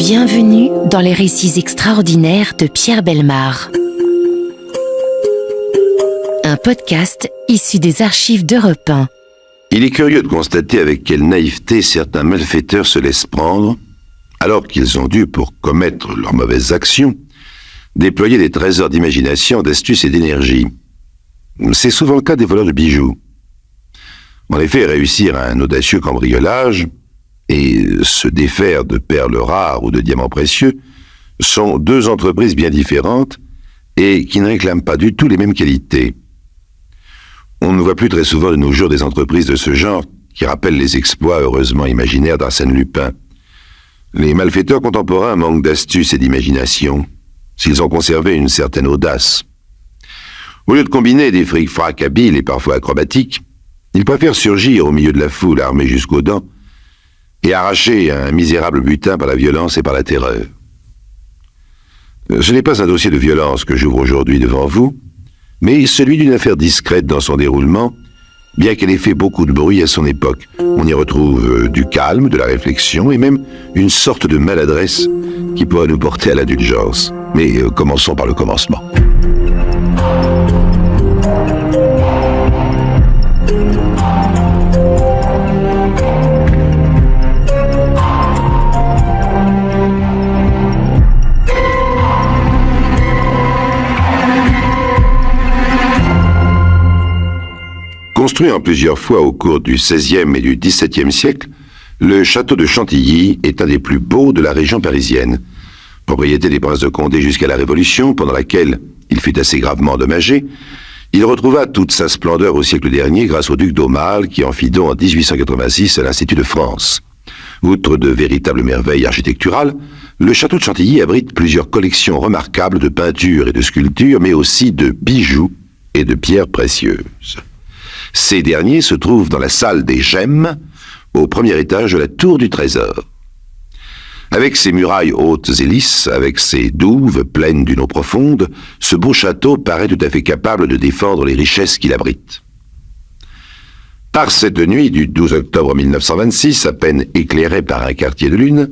Bienvenue dans les récits extraordinaires de Pierre Bellemare. Un podcast issu des archives d'Europe 1. Il est curieux de constater avec quelle naïveté certains malfaiteurs se laissent prendre, alors qu'ils ont dû, pour commettre leurs mauvaises actions, déployer des trésors d'imagination, d'astuce et d'énergie. C'est souvent le cas des voleurs de bijoux. En effet, réussir un audacieux cambriolage et se défaire de perles rares ou de diamants précieux sont deux entreprises bien différentes et qui ne réclament pas du tout les mêmes qualités. On ne voit plus très souvent de nos jours des entreprises de ce genre qui rappellent les exploits heureusement imaginaires d'Arsène Lupin. Les malfaiteurs contemporains manquent d'astuce et d'imagination, s'ils ont conservé une certaine audace. Au lieu de combiner des fric-frac habiles et parfois acrobatiques, ils préfèrent surgir au milieu de la foule armés jusqu'aux dents et arracher un misérable butin par la violence et par la terreur. Ce n'est pas un dossier de violence que j'ouvre aujourd'hui devant vous, mais celui d'une affaire discrète dans son déroulement, bien qu'elle ait fait beaucoup de bruit à son époque. On y retrouve du calme, de la réflexion et même une sorte de maladresse qui pourrait nous porter à l'indulgence. Mais commençons par le commencement. Construit en plusieurs fois au cours du XVIe et du XVIIe siècle, le château de Chantilly est un des plus beaux de la région parisienne. Propriété des princes de Condé jusqu'à la Révolution, pendant laquelle il fut assez gravement endommagé, il retrouva toute sa splendeur au siècle dernier grâce au duc d'Aumale qui en fit don en 1886 à l'Institut de France. Outre de véritables merveilles architecturales, le château de Chantilly abrite plusieurs collections remarquables de peintures et de sculptures, mais aussi de bijoux et de pierres précieuses. Ces derniers se trouvent dans la salle des gemmes, au premier étage de la tour du trésor. Avec ses murailles hautes et lisses, avec ses douves pleines d'une eau profonde, ce beau château paraît tout à fait capable de défendre les richesses qu'il abrite. Par cette nuit du 12 octobre 1926, à peine éclairée par un quartier de lune,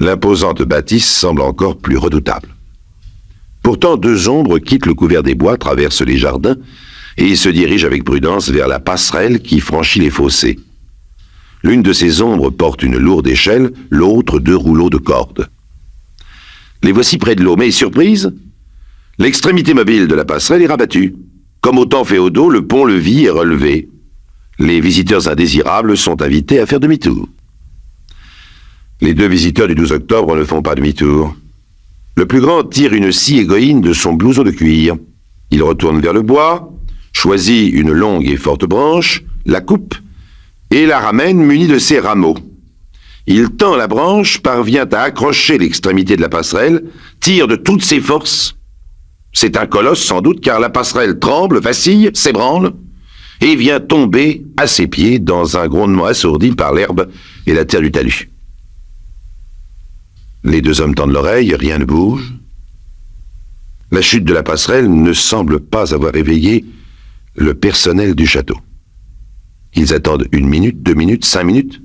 l'imposante bâtisse semble encore plus redoutable. Pourtant, deux ombres quittent le couvert des bois, traversent les jardins, et se dirige avec prudence vers la passerelle qui franchit les fossés. L'une de ces ombres porte une lourde échelle, l'autre deux rouleaux de cordes. Les voici près de l'eau, mais surprise, l'extrémité mobile de la passerelle est rabattue. Comme au temps féodaux, le pont-levis est relevé. Les visiteurs indésirables sont invités à faire demi-tour. Les deux visiteurs du 12 octobre ne font pas demi-tour. Le plus grand tire une scie égoïne de son blouson de cuir. Il retourne vers le bois, choisit une longue et forte branche, la coupe et la ramène munie de ses rameaux. Il tend la branche, parvient à accrocher l'extrémité de la passerelle, tire de toutes ses forces. C'est un colosse sans doute car la passerelle tremble, vacille, s'ébranle et vient tomber à ses pieds dans un grondement assourdi par l'herbe et la terre du talus. Les deux hommes tendent l'oreille, rien ne bouge. La chute de la passerelle ne semble pas avoir éveillé le personnel du château. Ils attendent 1 minute, 2 minutes, 5 minutes,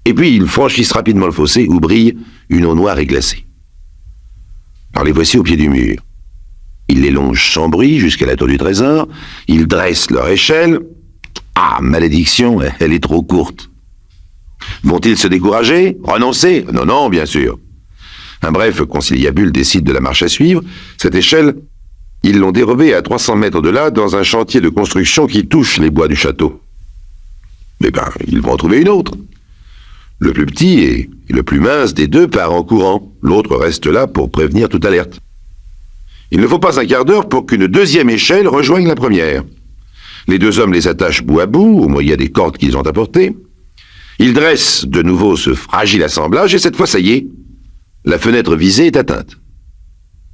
et puis ils franchissent rapidement le fossé où brille une eau noire et glacée. Alors les voici au pied du mur. Ils les longent sans bruit jusqu'à la tour du trésor, ils dressent leur échelle. Ah, malédiction, elle est trop courte. Vont-ils se décourager, renoncer? Non, non, bien sûr. Un bref conciliabule décide de la marche à suivre. Cette échelle, ils l'ont dérobée à 300 mètres de là, dans un chantier de construction qui touche les bois du château. Mais ils vont en trouver une autre. Le plus petit et le plus mince des deux part en courant. L'autre reste là pour prévenir toute alerte. Il ne faut pas un quart d'heure pour qu'une deuxième échelle rejoigne la première. Les deux hommes les attachent bout à bout, au moyen des cordes qu'ils ont apportées. Ils dressent de nouveau ce fragile assemblage et cette fois, ça y est, la fenêtre visée est atteinte.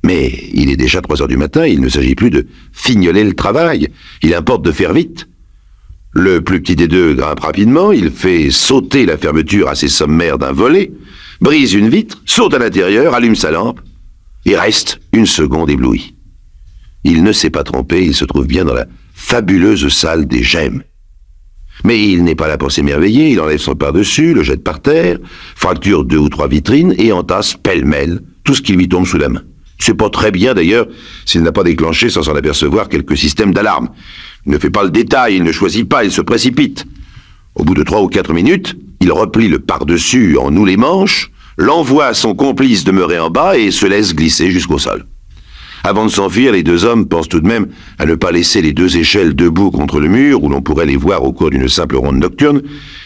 Mais il est déjà 3 heures du matin, il ne s'agit plus de fignoler le travail, il importe de faire vite. Le plus petit des deux grimpe rapidement, il fait sauter la fermeture assez sommaire d'un volet, brise une vitre, saute à l'intérieur, allume sa lampe, et reste 1 seconde ébloui. Il ne s'est pas trompé, il se trouve bien dans la fabuleuse salle des gemmes. Mais il n'est pas là pour s'émerveiller, il enlève son par-dessus, le jette par terre, fracture 2 ou 3 vitrines et entasse pêle-mêle tout ce qui lui tombe sous la main. C'est pas très bien d'ailleurs s'il n'a pas déclenché sans s'en apercevoir quelques systèmes d'alarme. Il ne fait pas le détail, il ne choisit pas, il se précipite. Au bout de 3 ou 4 minutes, il replie le par-dessus en noue les manches, l'envoie à son complice demeuré en bas et se laisse glisser jusqu'au sol. Avant de s'enfuir, les 2 hommes pensent tout de même à ne pas laisser les 2 échelles debout contre le mur où l'on pourrait les voir au cours d'une simple ronde nocturne.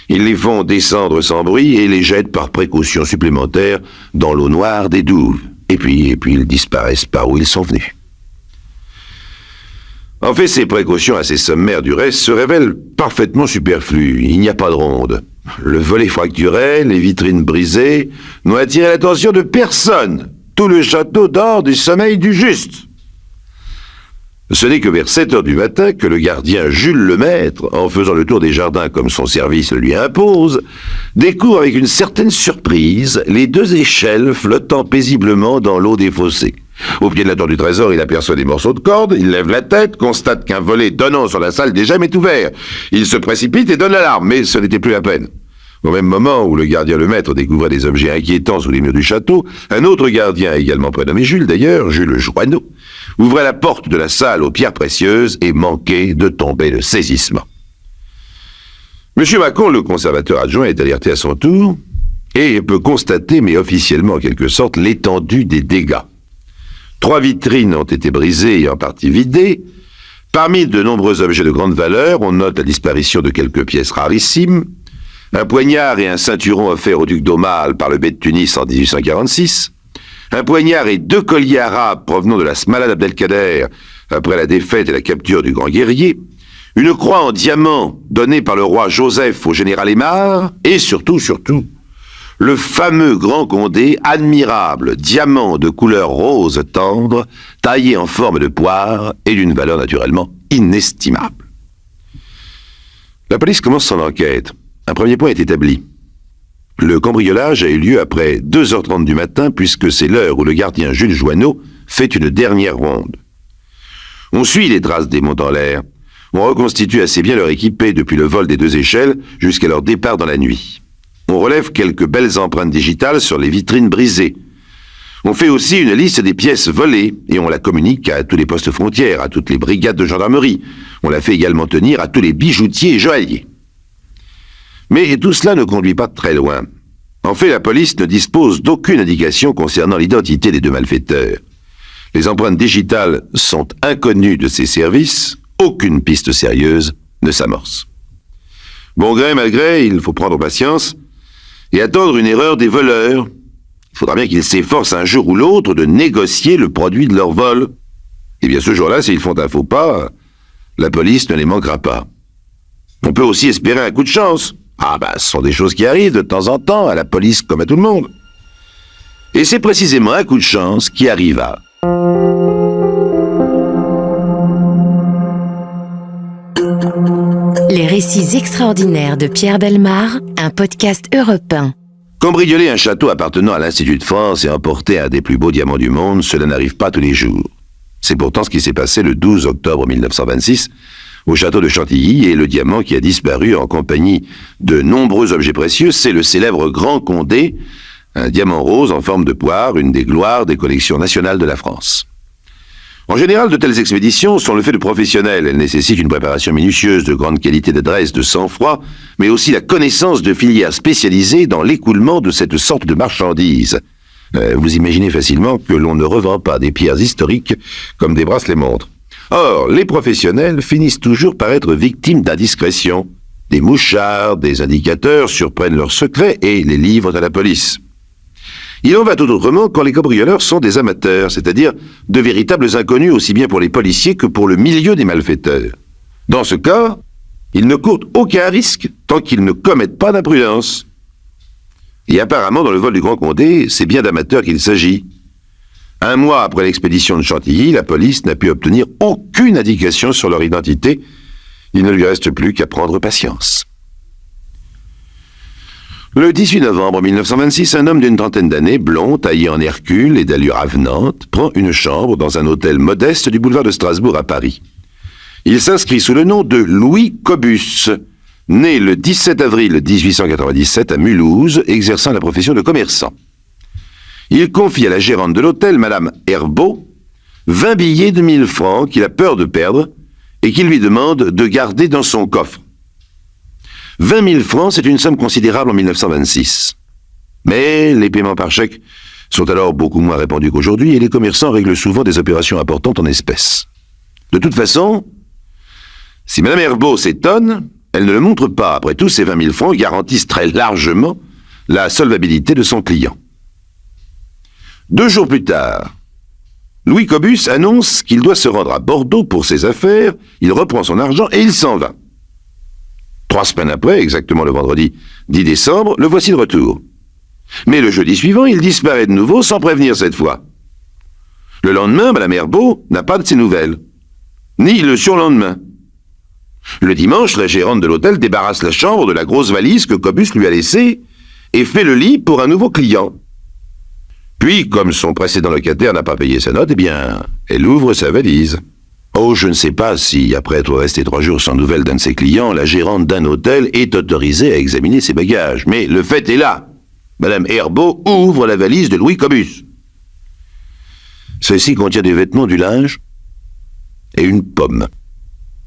Ils les font descendre sans bruit et les jettent par précaution supplémentaire dans l'eau noire des douves. Et puis ils disparaissent par où ils sont venus. En fait, ces précautions assez sommaires du reste se révèlent parfaitement superflues. Il n'y a pas de ronde. Le volet fracturé, les vitrines brisées n'ont attiré l'attention de personne. Tout le château dort du sommeil du juste. Ce n'est que vers 7 heures du matin que le gardien Jules Lemaître, en faisant le tour des jardins comme son service le lui impose, découvre avec une certaine surprise les 2 échelles flottant paisiblement dans l'eau des fossés. Au pied de la tour du trésor, il aperçoit des morceaux de corde, il lève la tête, constate qu'un volet donnant sur la salle des gemmes est ouvert. Il se précipite et donne l'alarme, mais ce n'était plus la peine. Au même moment où le gardien Lemaître découvrait des objets inquiétants sous les murs du château, un autre gardien, également prénommé Jules d'ailleurs, Jules Joanneau, ouvrait la porte de la salle aux pierres précieuses et manquait de tomber de saisissement. Monsieur Mâcon, le conservateur adjoint, est alerté à son tour et peut constater, mais officiellement en quelque sorte, l'étendue des dégâts. 3 vitrines ont été brisées et en partie vidées. Parmi de nombreux objets de grande valeur, on note la disparition de quelques pièces rarissimes, un poignard et un ceinturon offerts au duc d'Aumale par le bey de Tunis en 1846, un poignard et 2 colliers arabes provenant de la Smala d'Abdelkader après la défaite et la capture du grand guerrier, une croix en diamant donnée par le roi Joseph au général Aymar, et surtout, le fameux Grand Condé, admirable diamant de couleur rose tendre, taillé en forme de poire et d'une valeur naturellement inestimable. La police commence son enquête. Un premier point est établi. Le cambriolage a eu lieu après 2h30 du matin puisque c'est l'heure où le gardien Jules Joanneau fait une dernière ronde. On suit les traces des monts en l'air. On reconstitue assez bien leur équipée depuis le vol des 2 échelles jusqu'à leur départ dans la nuit. On relève quelques belles empreintes digitales sur les vitrines brisées. On fait aussi une liste des pièces volées et on la communique à tous les postes frontières, à toutes les brigades de gendarmerie. On la fait également tenir à tous les bijoutiers et joailliers. Mais tout cela ne conduit pas très loin. En fait, la police ne dispose d'aucune indication concernant l'identité des 2 malfaiteurs. Les empreintes digitales sont inconnues de ces services, aucune piste sérieuse ne s'amorce. Bon gré, mal gré, il faut prendre patience et attendre une erreur des voleurs. Il faudra bien qu'ils s'efforcent un jour ou l'autre de négocier le produit de leur vol. Et bien ce jour-là, s'ils font un faux pas, la police ne les manquera pas. On peut aussi espérer un coup de chance. Ce sont des choses qui arrivent de temps en temps à la police comme à tout le monde. Et c'est précisément un coup de chance qui arriva. Les récits extraordinaires de Pierre Bellemare, un podcast Europe 1. Cambrioler un château appartenant à l'Institut de France et emporter un des plus beaux diamants du monde, cela n'arrive pas tous les jours. C'est pourtant ce qui s'est passé le 12 octobre 1926 au château de Chantilly, et le diamant qui a disparu en compagnie de nombreux objets précieux, c'est le célèbre Grand Condé, un diamant rose en forme de poire, une des gloires des collections nationales de la France. En général, de telles expéditions sont le fait de professionnels. Elles nécessitent une préparation minutieuse, de grande qualité d'adresse, de sang-froid, mais aussi la connaissance de filières spécialisées dans l'écoulement de cette sorte de marchandises. Vous imaginez facilement que l'on ne revend pas des pierres historiques comme des bracelets-montres. Or, les professionnels finissent toujours par être victimes d'indiscrétions. Des mouchards, des indicateurs surprennent leurs secrets et les livrent à la police. Il en va tout autrement quand les cambrioleurs sont des amateurs, c'est-à-dire de véritables inconnus aussi bien pour les policiers que pour le milieu des malfaiteurs. Dans ce cas, ils ne courent aucun risque tant qu'ils ne commettent pas d'imprudence. Et apparemment, dans le vol du Grand Condé, c'est bien d'amateurs qu'il s'agit. 1 mois après l'expédition de Chantilly, la police n'a pu obtenir aucune indication sur leur identité. Il ne lui reste plus qu'à prendre patience. Le 18 novembre 1926, un homme d'une trentaine d'années, blond, taillé en Hercule et d'allure avenante, prend une chambre dans un hôtel modeste du boulevard de Strasbourg à Paris. Il s'inscrit sous le nom de Louis Cobus. né le 17 avril 1897 à Mulhouse, exerçant la profession de commerçant. Il confie à la gérante de l'hôtel, Madame Herbeau, 20 billets de 1000 francs qu'il a peur de perdre et qu'il lui demande de garder dans son coffre. 20 000 francs, c'est une somme considérable en 1926. Mais les paiements par chèque sont alors beaucoup moins répandus qu'aujourd'hui et les commerçants règlent souvent des opérations importantes en espèces. De toute façon, si Mme Herbeau s'étonne, elle ne le montre pas. Après tout, ces 20 000 francs garantissent très largement la solvabilité de son client. 2 jours plus tard, Louis Cobus annonce qu'il doit se rendre à Bordeaux pour ses affaires, il reprend son argent et il s'en va. 3 semaines après, exactement le vendredi 10 décembre, le voici de retour. Mais le jeudi suivant, il disparaît de nouveau sans prévenir cette fois. Le lendemain, Mme Herbeau n'a pas de ses nouvelles, ni le surlendemain. Le dimanche, la gérante de l'hôtel débarrasse la chambre de la grosse valise que Cobus lui a laissée et fait le lit pour un nouveau client. Puis, comme son précédent locataire n'a pas payé sa note, eh bien, elle ouvre sa valise. Oh, je ne sais pas si, après être resté 3 jours sans nouvelles d'un de ses clients, la gérante d'un hôtel est autorisée à examiner ses bagages. Mais le fait est là. Madame Herbeau ouvre la valise de Louis Cobus. Celle-ci contient des vêtements, du linge et une pomme.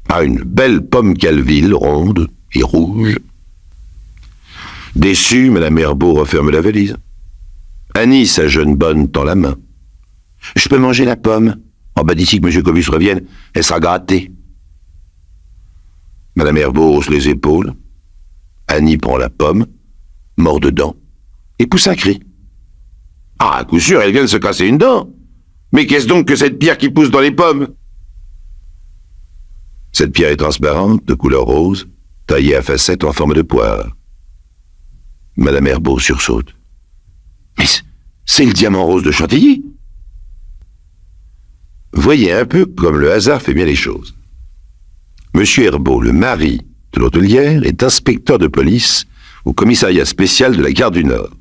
Ah, une belle pomme Calville, ronde et rouge. Déçue, Madame Herbeau referme la valise. Annie, sa jeune bonne, tend la main. « Je peux manger la pomme. Oh, bah d'ici que M. Cobus revienne, elle sera grattée. » Madame Herbeau hausse les épaules. Annie prend la pomme, mord dedans, et pousse un cri. Ah, à coup sûr, elle vient de se casser une dent. Mais qu'est-ce donc que cette pierre qui pousse dans les pommes? Cette pierre est transparente, de couleur rose, taillée à facettes en forme de poire. Madame Herbeau sursaute. Mais c'est le diamant rose de Chantilly. Voyez un peu comme le hasard fait bien les choses. Monsieur Herbeau, le mari de l'hôtelière, est inspecteur de police au commissariat spécial de la gare du Nord.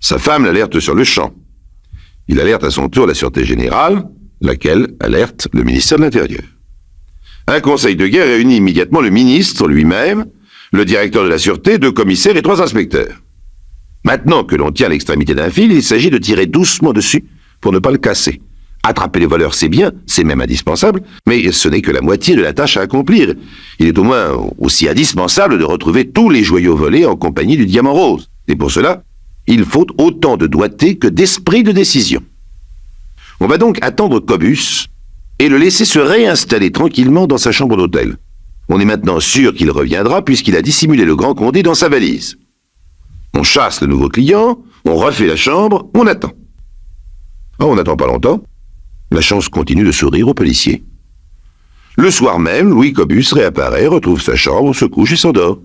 Sa femme l'alerte sur le champ. Il alerte à son tour la Sûreté générale, laquelle alerte le ministère de l'Intérieur. Un conseil de guerre réunit immédiatement le ministre lui-même, le directeur de la Sûreté, 2 commissaires et 3 inspecteurs. Maintenant que l'on tient à l'extrémité d'un fil, il s'agit de tirer doucement dessus pour ne pas le casser. Attraper les voleurs, c'est bien, c'est même indispensable, mais ce n'est que la moitié de la tâche à accomplir. Il est au moins aussi indispensable de retrouver tous les joyaux volés en compagnie du diamant rose. Et pour cela, il faut autant de doigté que d'esprit de décision. On va donc attendre Cobus et le laisser se réinstaller tranquillement dans sa chambre d'hôtel. On est maintenant sûr qu'il reviendra puisqu'il a dissimulé le Grand Condé dans sa valise. On chasse le nouveau client, on refait la chambre, on attend. Oh, on n'attend pas longtemps. La chance continue de sourire aux policiers. Le soir même, Louis Cobus réapparaît, retrouve sa chambre, se couche et s'endort.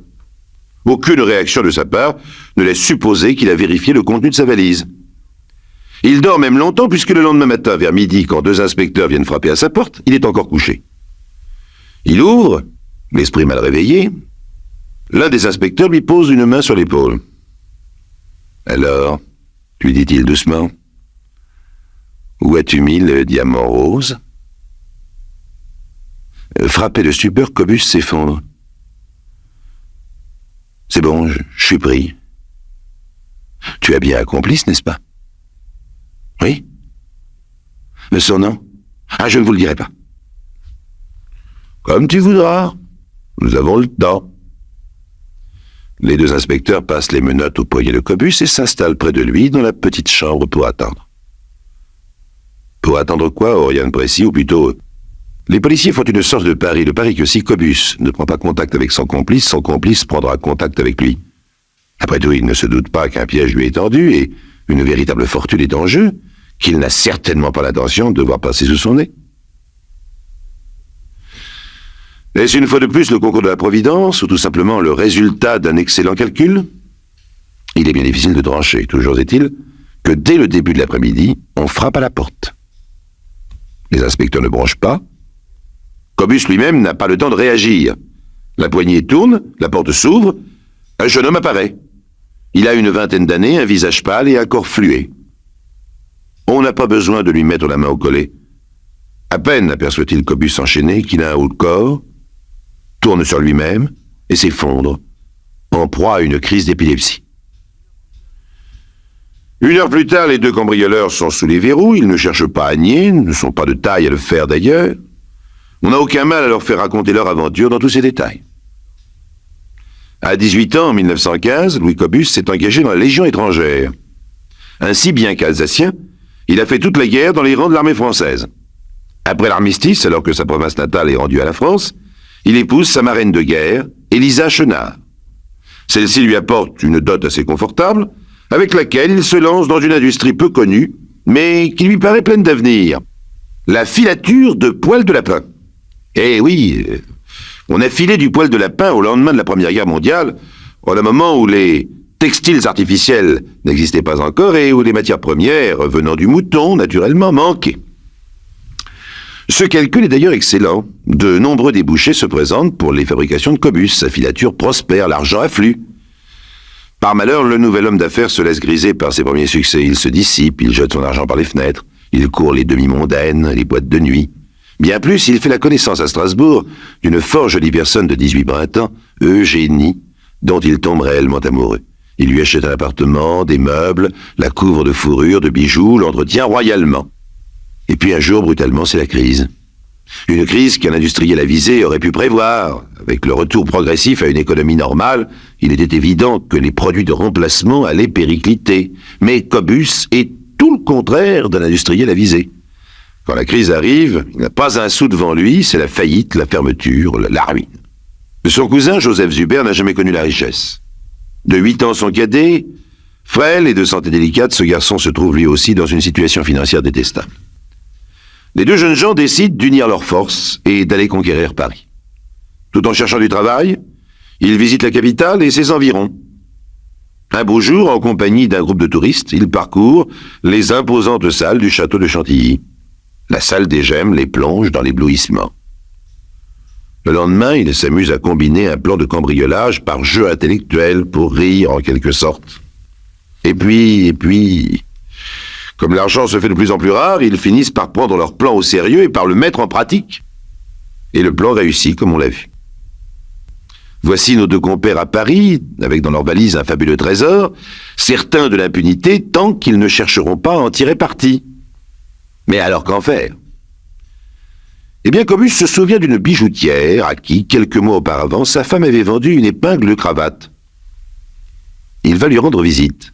Aucune réaction de sa part ne laisse supposer qu'il a vérifié le contenu de sa valise. Il dort même longtemps puisque le lendemain matin, vers midi, quand 2 inspecteurs viennent frapper à sa porte, il est encore couché. Il ouvre, l'esprit mal réveillé. L'un des inspecteurs lui pose une main sur l'épaule. « Alors, lui dit-il doucement, où as-tu mis le diamant rose ?» Frappé de stupeur, Cobus s'effondre. « C'est bon, je suis pris. Tu as bien un complice, n'est-ce pas ?»« Oui. » Son nom ? Ah, je ne vous le dirai pas. »« Comme tu voudras. Nous avons le temps. » Les 2 inspecteurs passent les menottes au poignet de Cobus et s'installent près de lui dans la petite chambre pour attendre. Pour attendre quoi? Oh, rien de précis, ou plutôt... Les policiers font une sorte de pari, le pari que si Cobus ne prend pas contact avec son complice prendra contact avec lui. Après tout, il ne se doute pas qu'un piège lui est tendu et une véritable fortune est en jeu, qu'il n'a certainement pas l'intention de voir passer sous son nez. Est-ce une fois de plus le concours de la Providence, ou tout simplement le résultat d'un excellent calcul? Il est bien difficile de trancher. Toujours est-il que dès le début de l'après-midi, on frappe à la porte. Les inspecteurs ne bronchent pas. Cobus lui-même n'a pas le temps de réagir. La poignée tourne, la porte s'ouvre, un jeune homme apparaît. Il a une 20aine d'années, un visage pâle et un corps fluet. On n'a pas besoin de lui mettre la main au collet. À peine aperçoit-il Cobus enchaîné qu'il a un haut de corps, tourne sur lui-même, et s'effondre, en proie à une crise d'épilepsie. 1 heure plus tard, les 2 cambrioleurs sont sous les verrous, ils ne cherchent pas à nier, ne sont pas de taille à le faire d'ailleurs. On n'a aucun mal à leur faire raconter leur aventure dans tous ses détails. À 18 ans, en 1915, Louis Cobus s'est engagé dans la Légion étrangère. Ainsi, bien qu'alsacien, il a fait toute la guerre dans les rangs de l'armée française. Après l'armistice, alors que sa province natale est rendue à la France, il épouse sa marraine de guerre, Élisa Chenard. Celle-ci lui apporte une dot assez confortable, avec laquelle il se lance dans une industrie peu connue, mais qui lui paraît pleine d'avenir. La filature de poils de lapin. Eh oui, on a filé du poil de lapin au lendemain de la Première Guerre mondiale, au moment où les textiles artificiels n'existaient pas encore et où les matières premières venant du mouton, naturellement, manquaient. Ce calcul est d'ailleurs excellent. De nombreux débouchés se présentent pour les fabrications de Cobus. Sa filature prospère, l'argent afflue. Par malheur, le nouvel homme d'affaires se laisse griser par ses premiers succès. Il se dissipe, il jette son argent par les fenêtres, il court les demi-mondaines, les boîtes de nuit. Bien plus, il fait la connaissance à Strasbourg d'une fort jolie personne de 18 printemps, Eugénie, dont il tombe réellement amoureux. Il lui achète un appartement, des meubles, la couvre de fourrure, de bijoux, l'entretient royalement. Et puis un jour, brutalement, c'est la crise. Une crise qu'un industriel avisé aurait pu prévoir. Avec le retour progressif à une économie normale, il était évident que les produits de remplacement allaient péricliter. Mais Cobus est tout le contraire d'un industriel avisé. Quand la crise arrive, il n'a pas un sou devant lui, c'est la faillite, la fermeture, la ruine. Son cousin, Joseph Zuber, n'a jamais connu la richesse. De 8 ans son cadet, frêle et de santé délicate, ce garçon se trouve lui aussi dans une situation financière détestable. Les 2 jeunes gens décident d'unir leurs forces et d'aller conquérir Paris. Tout en cherchant du travail, ils visitent la capitale et ses environs. Un beau jour, en compagnie d'un groupe de touristes, ils parcourent les imposantes salles du château de Chantilly. La salle des gemmes les plonge dans l'éblouissement. Le lendemain, ils s'amusent à combiner un plan de cambriolage par jeu intellectuel pour rire en quelque sorte. Et puis... Comme l'argent se fait de plus en plus rare, ils finissent par prendre leur plan au sérieux et par le mettre en pratique. Et le plan réussit, comme on l'a vu. Voici nos 2 compères à Paris, avec dans leur valise un fabuleux trésor, certains de l'impunité tant qu'ils ne chercheront pas à en tirer parti. Mais alors qu'en faire? Eh bien, Cobus se souvient d'une bijoutière à qui, quelques mois auparavant, sa femme avait vendu une épingle de cravate. Il va lui rendre visite.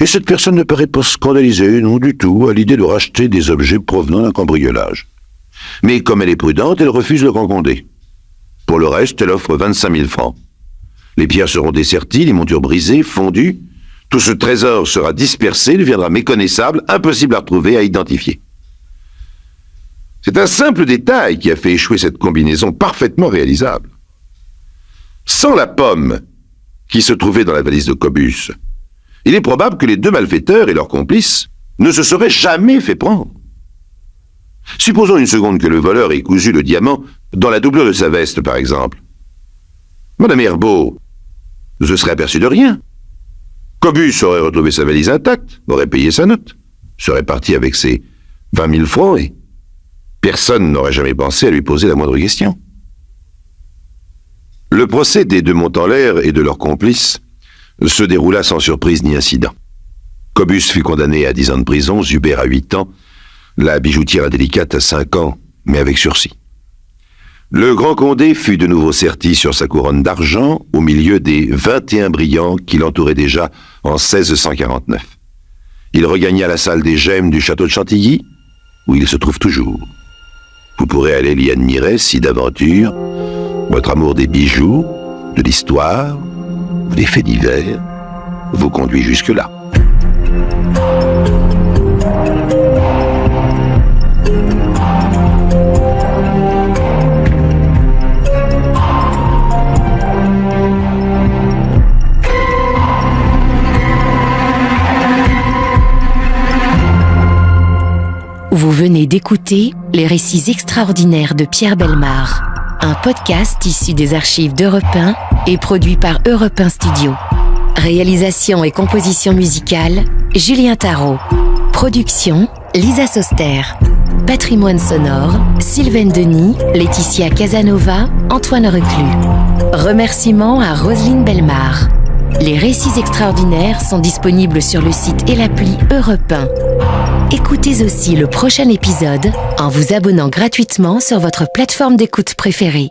Et cette personne ne paraît pas scandalisée, non du tout, à l'idée de racheter des objets provenant d'un cambriolage. Mais comme elle est prudente, elle refuse le grand Condé. Pour le reste, elle offre 25 000 francs. Les pierres seront desserties, les montures brisées, fondues. Tout ce trésor sera dispersé, deviendra méconnaissable, impossible à retrouver, à identifier. C'est un simple détail qui a fait échouer cette combinaison parfaitement réalisable. Sans la pomme qui se trouvait dans la valise de Cobus, il est probable que les 2 malfaiteurs et leurs complices ne se seraient jamais fait prendre. Supposons une seconde que le voleur ait cousu le diamant dans la doublure de sa veste, par exemple. Madame Herbeau ne se serait aperçue de rien. Cobus aurait retrouvé sa valise intacte, aurait payé sa note, serait parti avec ses 20 000 francs et personne n'aurait jamais pensé à lui poser la moindre question. Le procès des 2 Montanlaire et de leurs complices se déroula sans surprise ni incident. Cobus fut condamné à 10 ans de prison, Zuber à 8 ans, la bijoutière indélicate à 5 ans, mais avec sursis. Le grand Condé fut de nouveau serti sur sa couronne d'argent au milieu des 21 brillants qui l'entouraient déjà en 1649. Il regagna la salle des gemmes du château de Chantilly, où il se trouve toujours. Vous pourrez aller l'y admirer si d'aventure votre amour des bijoux, de l'histoire, des faits divers vous conduit jusque-là. Vous venez d'écouter les récits extraordinaires de Pierre Bellemare, un podcast issu des archives d'Europe 1 et produit par Europe 1 Studio. Réalisation et composition musicale, Julien Tarot. Production, Lisa Soster. Patrimoine sonore, Sylvaine Denis, Laetitia Casanova, Antoine Reclus. Remerciements à Roselyne Bellemare. Les récits extraordinaires sont disponibles sur le site et l'appli Europe 1. Écoutez aussi le prochain épisode en vous abonnant gratuitement sur votre plateforme d'écoute préférée.